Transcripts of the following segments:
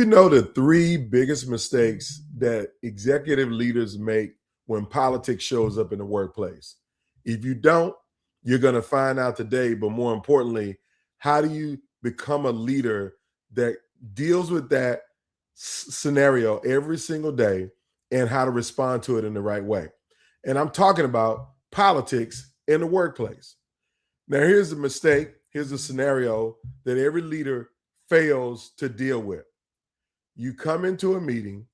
you know the three biggest mistakes that executive leaders make when politics shows up in the workplace? If you don't, you're going to find out today. But more importantly, how do you become a leader that deals with that scenario every single day and how to respond to it in the right way? And I'm talking about politics in the workplace. Now, here's a mistake. Here's a scenario that every leader fails to deal with. You come into a meeting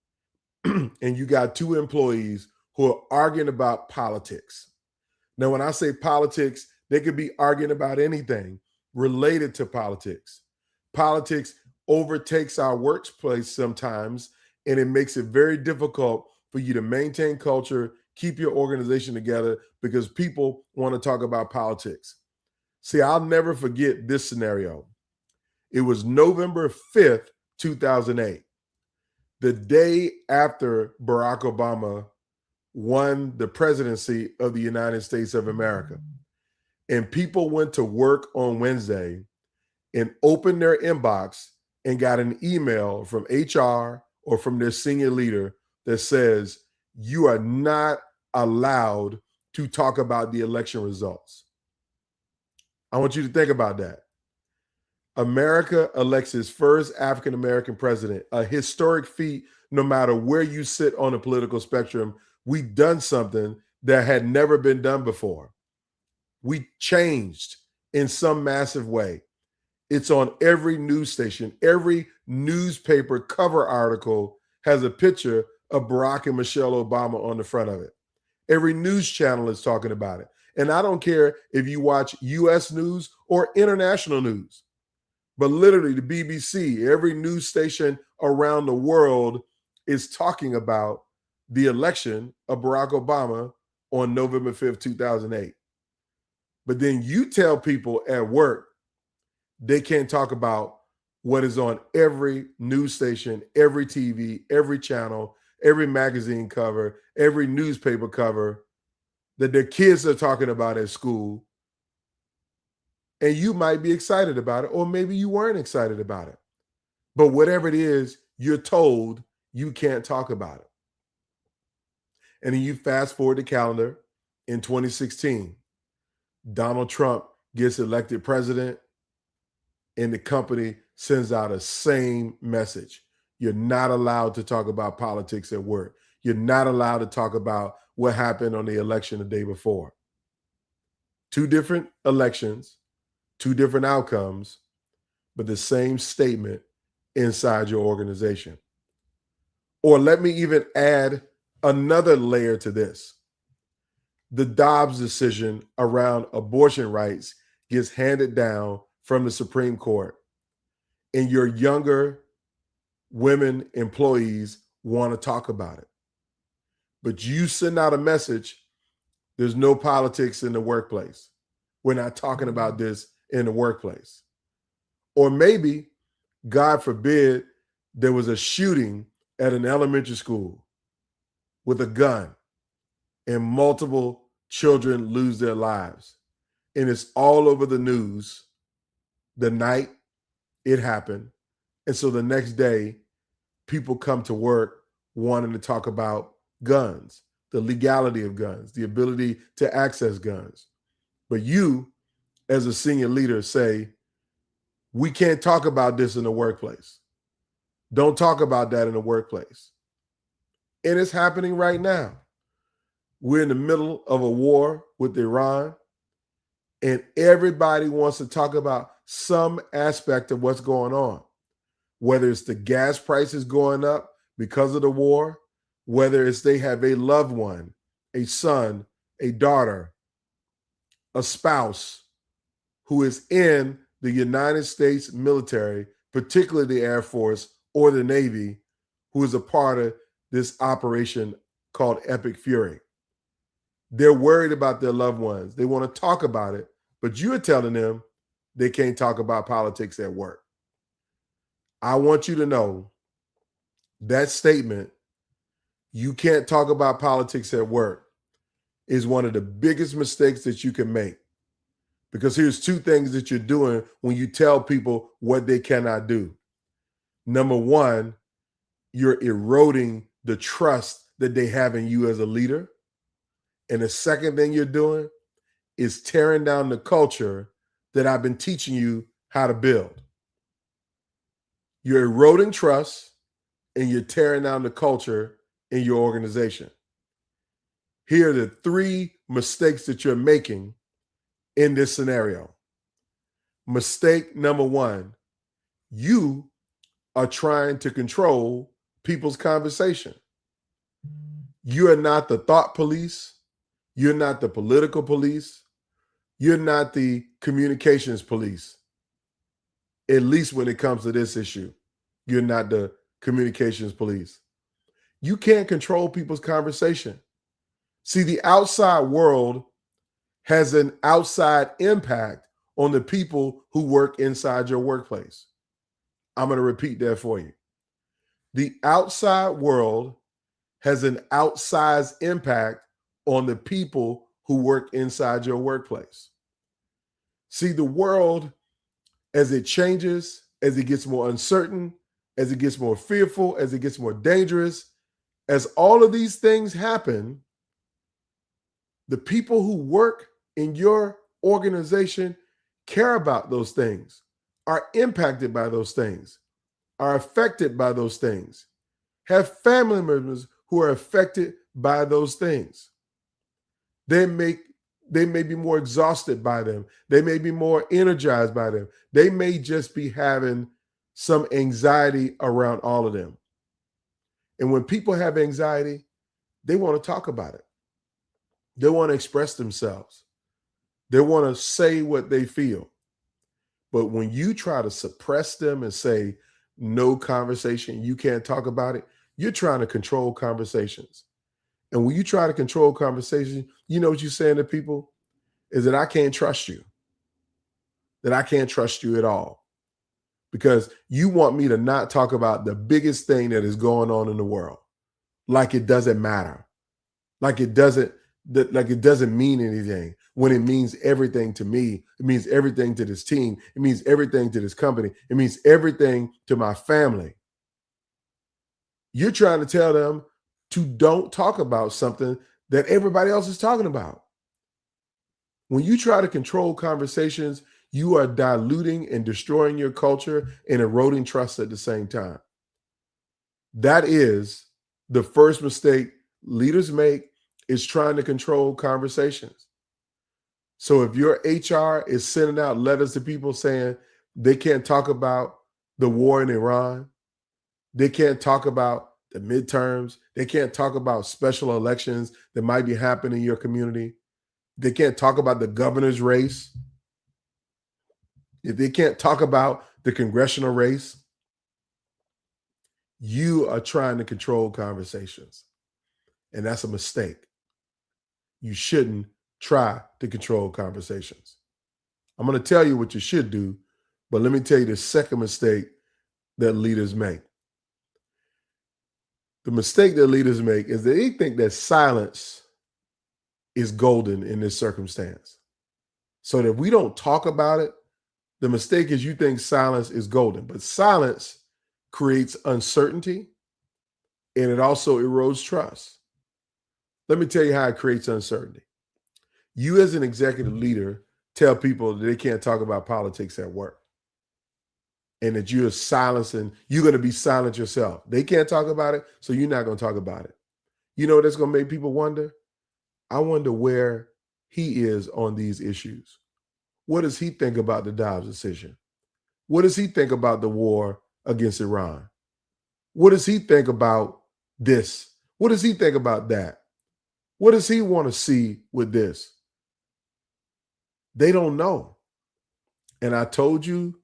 and you got two employees who are arguing about politics. Now, when I say politics, they could be arguing about anything related to politics. Politics overtakes our workplace sometimes, and it makes it very difficult for you to maintain culture, keep your organization together because people want to talk about politics. See, I'll never forget this scenario. It was November 5th, 2008, the day after Barack Obama won the presidency of the United States of America. And people went to work on Wednesday and opened their inbox and got an email from HR or from their senior leader that says, you are not allowed to talk about the election results. I want you to think about that. America elects its first African-American president, a historic feat no matter where you sit on the political spectrum. We've done something that had never been done before. We changed in some massive way. It's on every news station. Every newspaper cover article has a picture of Barack and Michelle Obama on the front of it. Every news channel is talking about it. And I don't care if you watch US news or international news, but literally the BBC, every news station around the world is talking about the election of Barack Obama on November 5th, 2008. But then you tell people at work they can't talk about what is on every news station, every TV, every channel, every magazine cover, every newspaper cover that their kids are talking about at school. And you might be excited about it, or maybe you weren't excited about it. But whatever it is, you're told you can't talk about it. And then you fast forward the calendar in 2016. Donald Trump gets elected president, and the company sends out a same message. You're not allowed to talk about politics at work. You're not allowed to talk about what happened on the election the day before. Two different elections, two different outcomes, but the same statement inside your organization. Or let me even add another layer to this. The Dobbs decision around abortion rights gets handed down from the Supreme Court, and your younger women employees want to talk about it. But you send out a message, there's no politics in the workplace. We're not talking about this in the workplace. Or maybe, God forbid, there was a shooting at an elementary school with a gun and multiple children lose their lives. And it's all over the news the night it happened. And so the next day, people come to work wanting to talk about guns, the legality of guns, the ability to access guns. But you, as a senior leader, say, we can't talk about this in the workplace. Don't talk about that in the workplace. And it's happening right now. We're in the middle of a war with Iran, and everybody wants to talk about some aspect of what's going on, whether it's the gas prices going up because of the war, whether it's they have a loved one, a son, a daughter, a spouse who is in the United States military, particularly the Air Force or the Navy, who is a part of this operation called Epic Fury. They're worried about their loved ones. They want to talk about it, but you're telling them they can't talk about politics at work. I want you to know that statement, you can't talk about politics at work, is one of the biggest mistakes that you can make. Because here's two things that you're doing when you tell people what they cannot do. number one, you're eroding the trust that they have in you as a leader. And the second thing you're doing is tearing down the culture that I've been teaching you how to build. You're eroding trust and you're tearing down the culture in your organization. Here are the three mistakes that you're making in this scenario. Mistake number one, you are trying to control people's conversation. You are not the thought police. You're not the political police. You're not the communications police. At least when it comes to this issue, you're not the communications police. You can't control people's conversation. See, the outside world has an outside impact on the people who work inside your workplace. I'm going to repeat that for you. The outside world has an outsized impact on the people who work inside your workplace. See, the world, as it changes, as it gets more uncertain, as it gets more fearful, as it gets more dangerous, as all of these things happen, the people who work in your organization care about those things, are impacted by those things, are affected by those things, have family members who are affected by those things. They may be more exhausted by them. They may be more energized by them. They may just be having some anxiety around all of them. And when people have anxiety, they want to talk about it. They want to express themselves. They want to say what they feel. But when you try to suppress them and say, no conversation, you can't talk about it, you're trying to control conversations. And when you try to control conversations, you know what you're saying to people is that I can't trust you, that I can't trust you at all, because you want me to not talk about the biggest thing that is going on in the world, like it doesn't matter, like it doesn't mean anything, when it means everything to me. It means everything to this team. It means everything to this company. It means everything to my family. You're trying to tell them to don't talk about something that everybody else is talking about. When you try to control conversations, you are diluting and destroying your culture and eroding trust at the same time. That is the first mistake leaders make, is trying to control conversations. So if your HR is sending out letters to people saying they can't talk about the war in Iran, they can't talk about the midterms, they can't talk about special elections that might be happening in your community, they can't talk about the governor's race, if they can't talk about the congressional race, you are trying to control conversations. And that's a mistake. You shouldn't try to control conversations. I'm going to tell you what you should do, but let me tell you the second mistake that leaders make. The mistake that leaders make is they think that silence is golden in this circumstance. So that if we don't talk about it, the mistake is you think silence is golden, but silence creates uncertainty and it also erodes trust. Let me tell you how it creates uncertainty. You as an executive leader tell people that they can't talk about politics at work and that you're going to be silent yourself. They can't talk about it, so you're not going to talk about it. You know what that's going to make people wonder? I wonder where he is on these issues. What does he think about the Dobbs decision? What does he think about the war against Iran? What does he think about this? What does he think about that? What does he want to see with this? They don't know. And I told you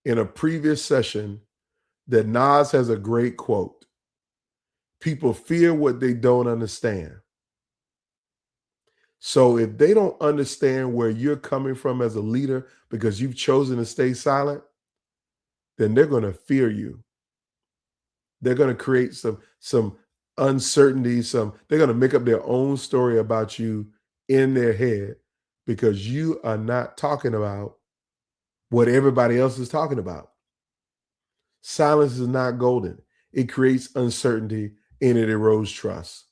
in a previous session that Nas has a great quote. People fear what they don't understand. So if they don't understand where you're coming from as a leader because you've chosen to stay silent, then they're going to fear you. They're going to create some uncertainty, they're going to make up their own story about you in their head because you are not talking about what everybody else is talking about. Silence is not golden. It creates uncertainty and it erodes trust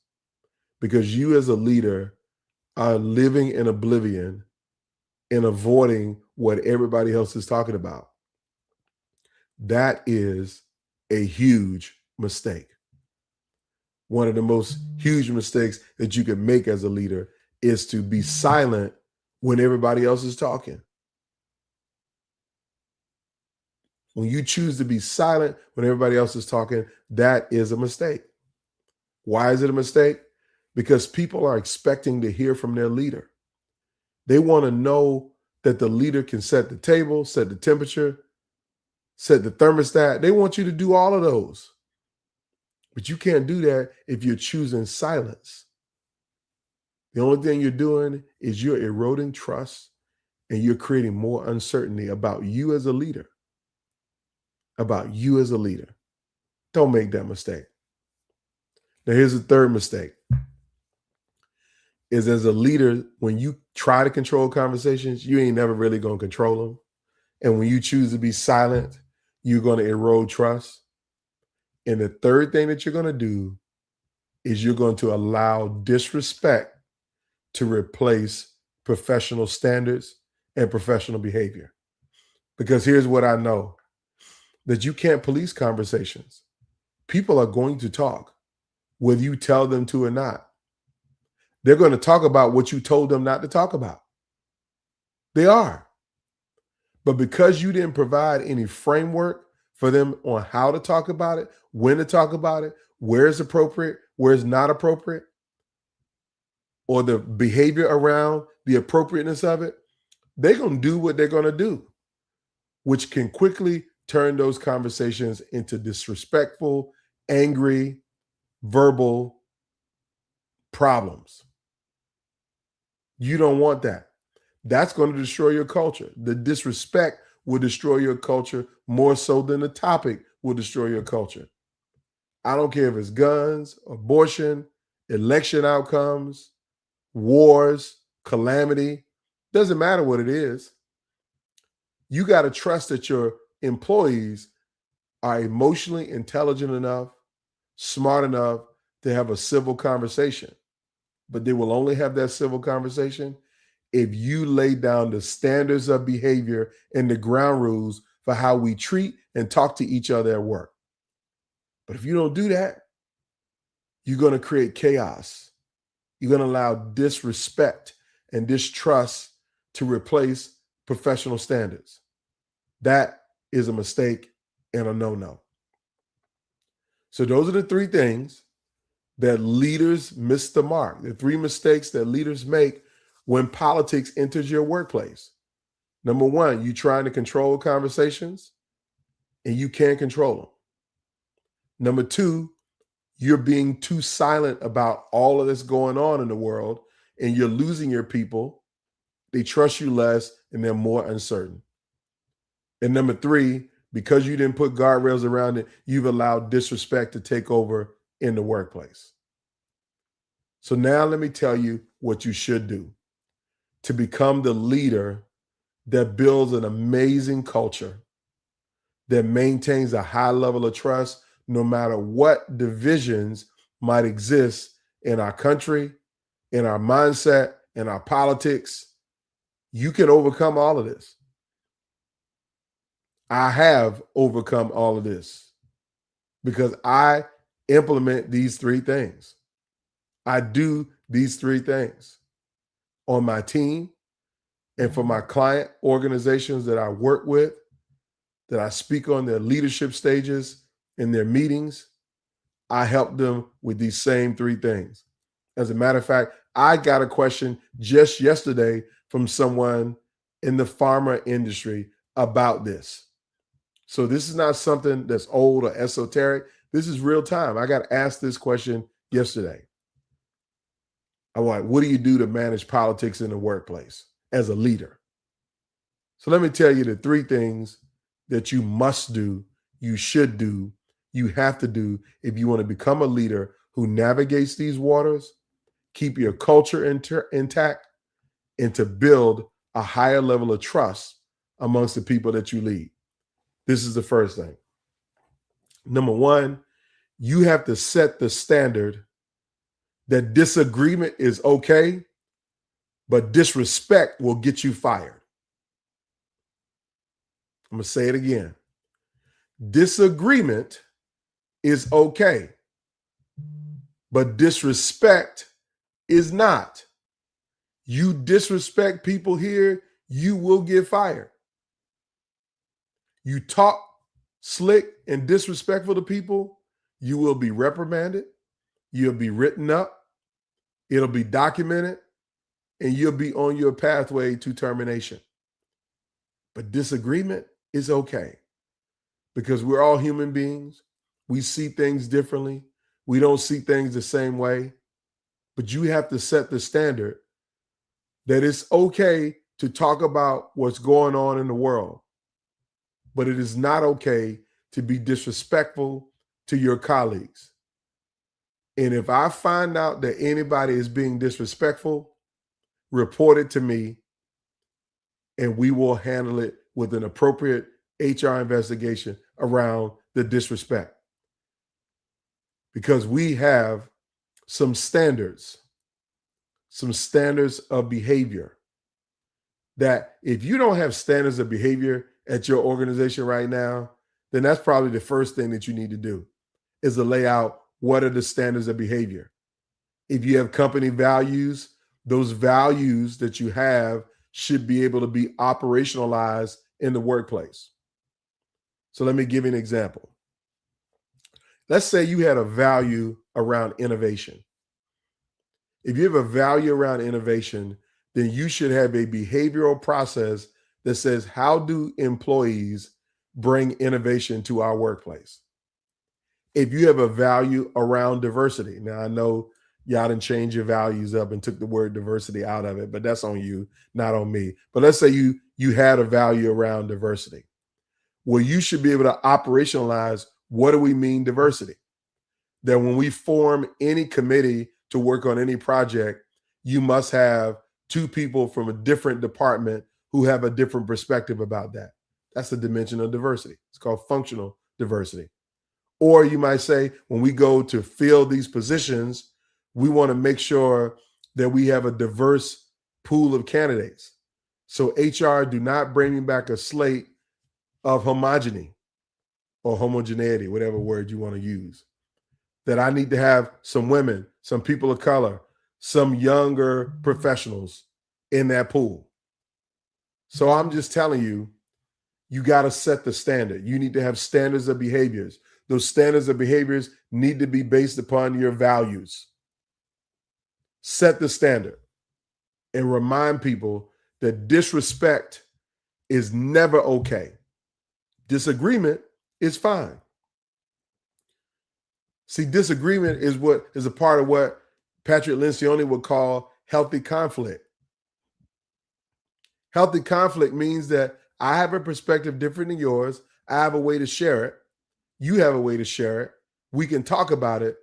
because you as a leader are living in oblivion and avoiding what everybody else is talking about. That is a huge mistake. One of the most huge mistakes that you can make as a leader is to be silent when everybody else is talking. When you choose to be silent when everybody else is talking, that is a mistake. Why is it a mistake? Because people are expecting to hear from their leader. They want to know that the leader can set the table, set the temperature, set the thermostat. They want you to do all of those. But you can't do that if you're choosing silence. The only thing you're doing is you're eroding trust and you're creating more uncertainty about you as a leader. About you as a leader. Don't make that mistake. Now, here's the third mistake. Is as a leader, when you try to control conversations, you ain't never really going to control them. And when you choose to be silent, you're going to erode trust. And the third thing that you're going to do is you're going to allow disrespect to replace professional standards and professional behavior. Because here's what I know, that you can't police conversations. People are going to talk, whether you tell them to or not. They're going to talk about what you told them not to talk about. They are. But because you didn't provide any framework for them on how to talk about it, when to talk about it, where it's appropriate, where it's not appropriate, or the behavior around the appropriateness of it, they're going to do what they're going to do, which can quickly turn those conversations into disrespectful, angry, verbal problems. You don't want that. That's going to destroy your culture. The disrespect will destroy your culture more so than the topic will destroy your culture. I don't care if it's guns, abortion, election outcomes, wars, calamity. Doesn't matter what it is. You got to trust that your employees are emotionally intelligent enough, smart enough to have a civil conversation. But they will only have that civil conversation if you lay down the standards of behavior and the ground rules for how we treat and talk to each other at work. But if you don't do that, you're going to create chaos. You're going to allow disrespect and distrust to replace professional standards. That is a mistake and a no-no. So those are the three things that leaders miss the mark. The three mistakes that leaders make when politics enters your workplace. Number one, you trying to control conversations and you can't control them. Number two, you're being too silent about all of this going on in the world and you're losing your people. They trust you less and they're more uncertain. And number three, because you didn't put guardrails around it, you've allowed disrespect to take over in the workplace. So now let me tell you what you should do to become the leader that builds an amazing culture, that maintains a high level of trust, no matter what divisions might exist in our country, in our mindset, in our politics. You can overcome all of this. I have overcome all of this because I implement these three things. I do these three things on my team and for my client organizations that I work with, that I speak on their leadership stages in their meetings. I help them with these same three things. As a matter of fact, I got a question just yesterday from someone in the pharma industry about this. So this is not something that's old or esoteric. This is real time. I got asked this question yesterday. I'm like, what do you do to manage politics in the workplace as a leader? So let me tell you the three things that you must do, you should do, you have to do if you want to become a leader who navigates these waters, keep your culture intact, and to build a higher level of trust amongst the people that you lead. This is the first thing. Number one, you have to set the standard that disagreement is okay, but disrespect will get you fired. I'm going to say it again. Disagreement is okay, but disrespect is not. You disrespect people here, you will get fired. You talk slick and disrespectful to people, you will be reprimanded, you'll be written up, it'll be documented, and you'll be on your pathway to termination. But disagreement is okay because we're all human beings. We see things differently. We don't see things the same way. But you have to set the standard that it's okay to talk about what's going on in the world, but it is not okay to be disrespectful to your colleagues. And if I find out that anybody is being disrespectful, report it to me and we will handle it with an appropriate HR investigation around the disrespect. Because we have some standards of behavior that if you don't have standards of behavior at your organization right now, then that's probably the first thing that you need to do is to lay out what are the standards of behavior. If you have company values, those values that you have should be able to be operationalized in the workplace. So let me give you an example. Let's say you had a value around innovation. If you have a value around innovation, then you should have a behavioral process that says, how do employees bring innovation to our workplace? If you have a value around diversity, now I know y'all didn't change your values up and took the word diversity out of it, but that's on you, not on me. But let's say you had a value around diversity. Well, you should be able to operationalize what do we mean diversity? That when we form any committee to work on any project, you must have two people from a different department who have a different perspective about that. That's the dimension of diversity. It's called functional diversity. Or you might say, when we go to fill these positions, we want to make sure that we have a diverse pool of candidates. So HR, do not bring me back a slate of homogeny or homogeneity, whatever word you want to use. That I need to have some women, some people of color, some younger professionals in that pool. So I'm just telling you, you got to set the standard. You need to have standards of behaviors. Those standards of behaviors need to be based upon your values. Set the standard and remind people that disrespect is never okay. Disagreement is fine. See, disagreement is a part of what Patrick Lencioni would call healthy conflict. Healthy conflict means that I have a perspective different than yours. I have a way to share it. You have a way to share it. We can talk about it,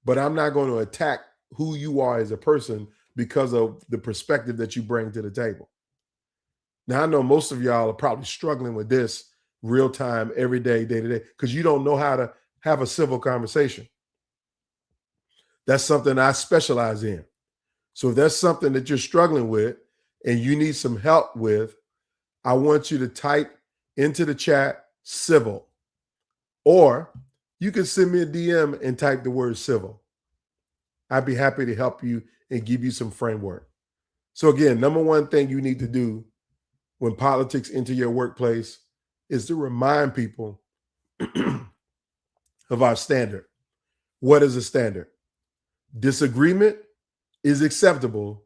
but I'm not going to attack who you are as a person because of the perspective that you bring to the table. Now, I know most of y'all are probably struggling with this real time, every day, day to day, because you don't know how to have a civil conversation. That's something I specialize in. So if that's something that you're struggling with and you need some help with, I want you to type into the chat civil, or you can send me a DM and type the word civil. I'd be happy to help you and give you some framework. So again, number one thing you need to do when politics enter your workplace is to remind people of our standard. What is a standard? Disagreement is acceptable.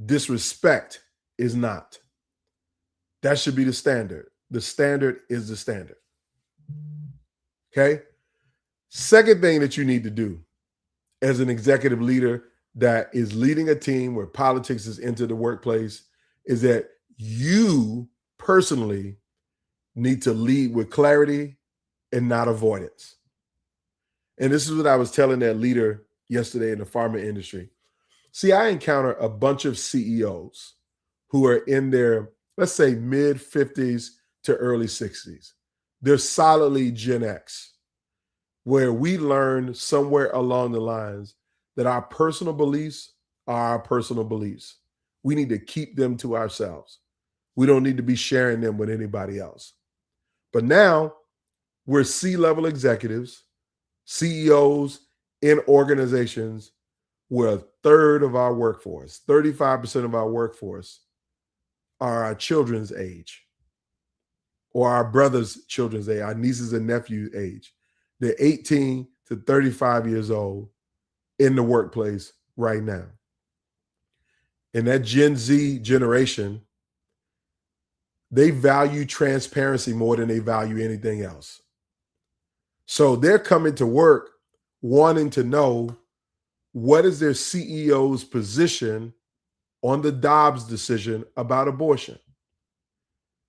Disrespect is not. That should be the standard. The standard is the standard. Okay? Second thing that you need to do as an executive leader that is leading a team where politics has entered the workplace is that you personally need to lead with clarity and not avoidance. And this is what I was telling that leader yesterday in the pharma industry. See, I encounter a bunch of CEOs who are in their, let's say, mid 50s to early 60s. They're solidly Gen X. where we learn somewhere along the lines that our personal beliefs are our personal beliefs. We need to keep them to ourselves. We don't need to be sharing them with anybody else. But now we're C-level executives, CEOs in organizations where a third of our workforce, 35% of our workforce, are our children's age or our brother's children's age, our nieces and nephews' age. They're 18 to 35 years old in the workplace right now. And that Gen Z generation, they value transparency more than they value anything else. So they're coming to work wanting to know what is their CEO's position on the Dobbs decision about abortion.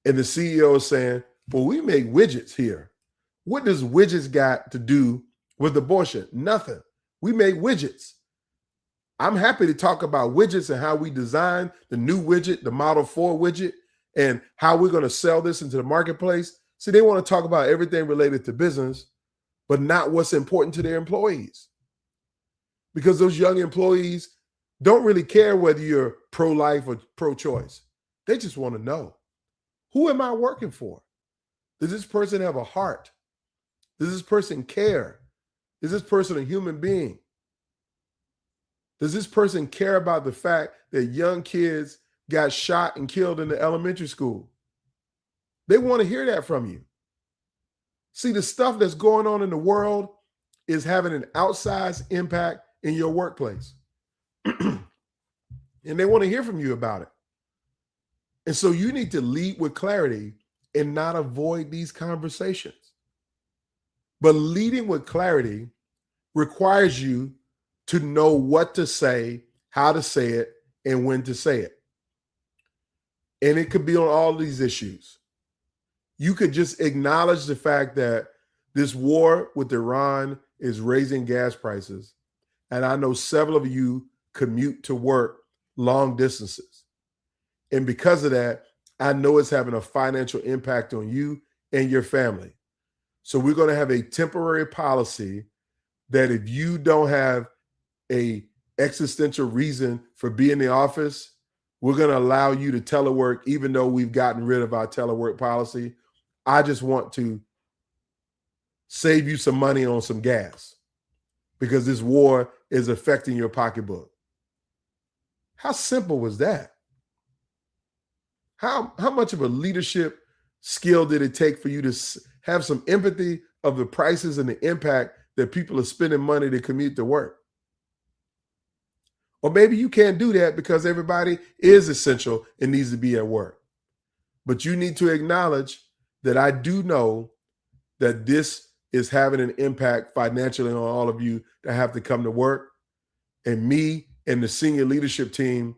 And the CEO is saying, well, we make widgets here. What does widgets got to do with abortion? Nothing. We make widgets. I'm happy to talk about widgets and how we design the new widget, the Model 4 widget, and how we're going to sell this into the marketplace. See, they want to talk about everything related to business, but not what's important to their employees. Because those young employees don't really care whether you're pro-life or pro-choice. They just want to know, who am I working for? Does this person have a heart? Does this person care? Is this person a human being? Does this person care about the fact that young kids got shot and killed in the elementary school? They want to hear that from you. See, the stuff that's going on in the world is having an outsized impact in your workplace. And they want to hear from you about it. And so you need to lead with clarity and not avoid these conversations. But leading with clarity requires you to know what to say, how to say it, and when to say it. And it could be on all these issues. You could just acknowledge the fact that this war with Iran is raising gas prices. And I know several of you commute to work long distances. And because of that, I know it's having a financial impact on you and your family. So we're going to have a temporary policy that if you don't have a existential reason for being in the office, we're going to allow you to telework, even though we've gotten rid of our telework policy. I just want to save you some money on some gas because this war is affecting your pocketbook. How simple was that? How much of a leadership skill did it take for you to have some empathy of the prices and the impact that people are spending money to commute to work? Or maybe you can't do that because everybody is essential and needs to be at work. But you need to acknowledge that I do know that this is having an impact financially on all of you that have to come to work. And me and the senior leadership team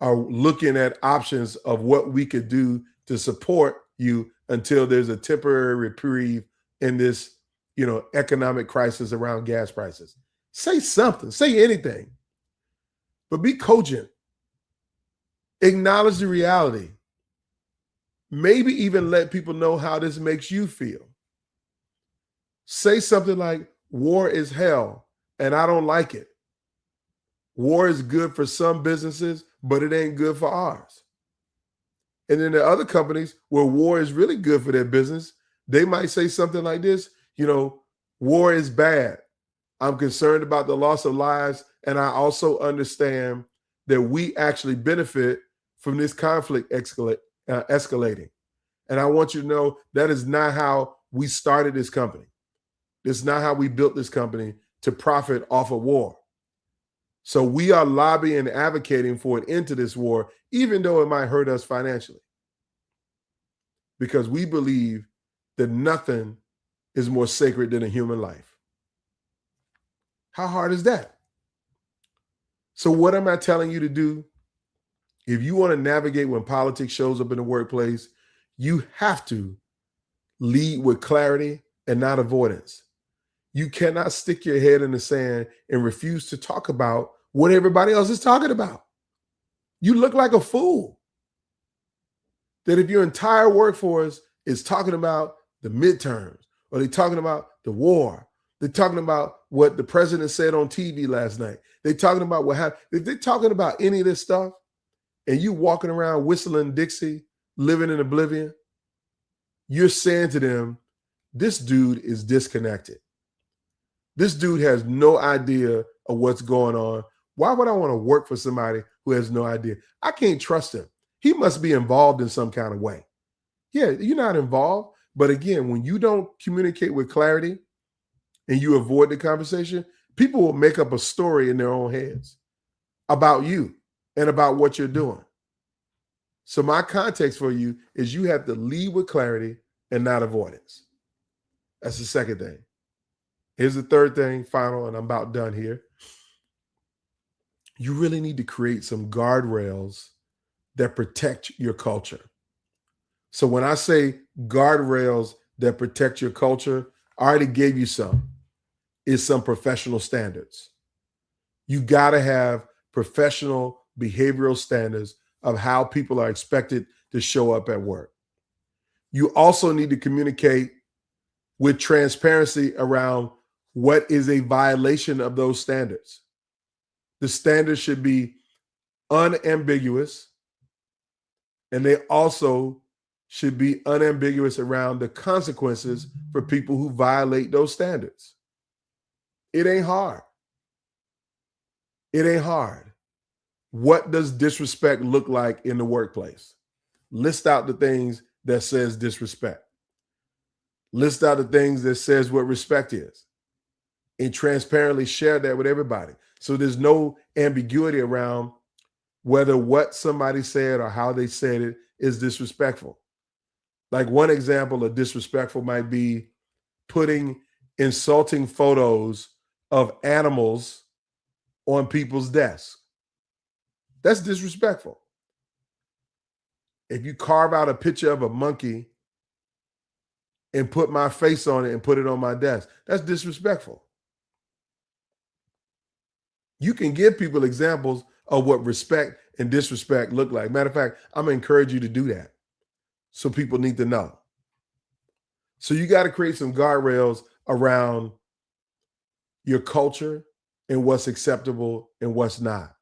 are looking at options of what we could do to support you until there's a temporary reprieve in this, economic crisis around gas prices. Say something, say anything, but be cogent. Acknowledge the reality. Maybe even let people know how this makes you feel. Say something like, war is hell and I don't like it. War is good for some businesses, but it ain't good for ours. And then there are other companies where war is really good for their business. They might say something like this, war is bad. I'm concerned about the loss of lives. And I also understand that we actually benefit from this conflict escalating. And I want you to know that is not how we started this company. It's not how we built this company to profit off of war. So we are lobbying and advocating for an end to this war, even though it might hurt us financially. Because we believe that nothing is more sacred than a human life. How hard is that? So what am I telling you to do? If you want to navigate when politics shows up in the workplace, you have to lead with clarity and not avoidance. You cannot stick your head in the sand and refuse to talk about what everybody else is talking about. You look like a fool. That if your entire workforce is talking about the midterms, or they're talking about the war, They're talking about what the president said on TV last night. They're talking about what happened. If they're talking about any of this stuff and you walking around whistling Dixie, living in oblivion, you're saying to them, this dude is disconnected. This dude has no idea of what's going on. Why would I want to work for somebody who has no idea? I can't trust him. He must be involved in some kind of way. Yeah, you're not involved. But again, when you don't communicate with clarity and you avoid the conversation, people will make up a story in their own heads about you and about what you're doing. So my context for you is you have to lead with clarity and not avoidance. That's the second thing. Here's the third thing, final, and I'm about done here. You really need to create some guardrails that protect your culture. So when I say guardrails that protect your culture, I already gave you some. It's some professional standards. You got to have professional behavioral standards of how people are expected to show up at work. You also need to communicate with transparency around what is a violation of those standards. The standards should be unambiguous, and they also should be unambiguous around the consequences for people who violate those standards. It ain't hard. It ain't hard. What does disrespect look like in the workplace? List out the things that says disrespect. List out the things that says what respect is. And transparently share that with everybody. So there's no ambiguity around whether what somebody said or how they said it is disrespectful. Like one example of disrespectful might be putting insulting photos of animals on people's desks. That's disrespectful. If you carve out a picture of a monkey and put my face on it and put it on my desk, that's disrespectful. You can give people examples of what respect and disrespect look like. Matter of fact, I'm going to encourage you to do that. So people need to know. So you got to create some guardrails around your culture and what's acceptable and what's not.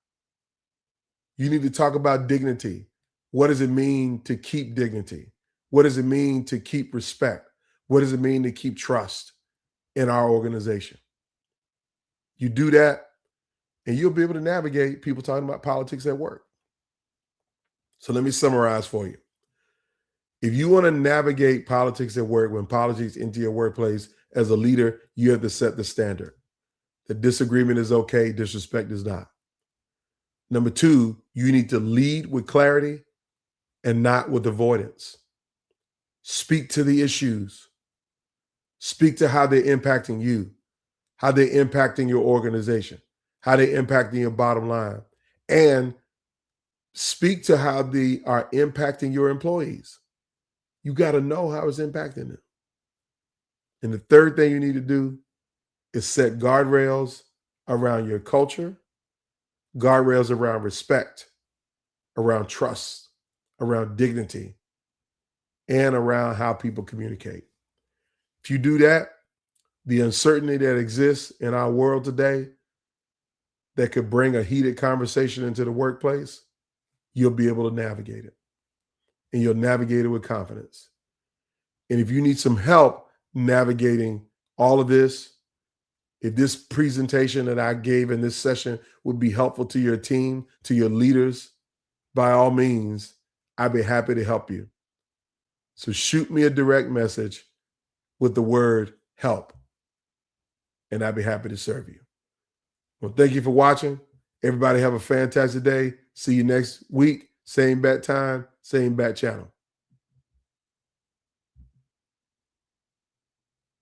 You need to talk about dignity. What does it mean to keep dignity? What does it mean to keep respect? What does it mean to keep trust in our organization? You do that, and you'll be able to navigate people talking about politics at work. So let me summarize for you. If you want to navigate politics at work, when politics into your workplace as a leader, you have to set the standard. The disagreement is okay, disrespect is not. Number two, you need to lead with clarity and not with avoidance. Speak to the issues. Speak to how they're impacting you, how they're impacting your organization, how they're impacting your bottom line, and speak to how they are impacting your employees. You got to know how it's impacting them. And the third thing you need to do is set guardrails around your culture, guardrails around respect, around trust, around dignity, and around how people communicate. If you do that, the uncertainty that exists in our world today that could bring a heated conversation into the workplace, you'll be able to navigate it. And you'll navigate it with confidence. And if you need some help navigating all of this, if this presentation that I gave in this session would be helpful to your team, to your leaders, by all means, I'd be happy to help you. So shoot me a direct message with the word help, and I'd be happy to serve you. Well, thank you for watching. Everybody have a fantastic day. See you next week. Same bat time, same bat channel.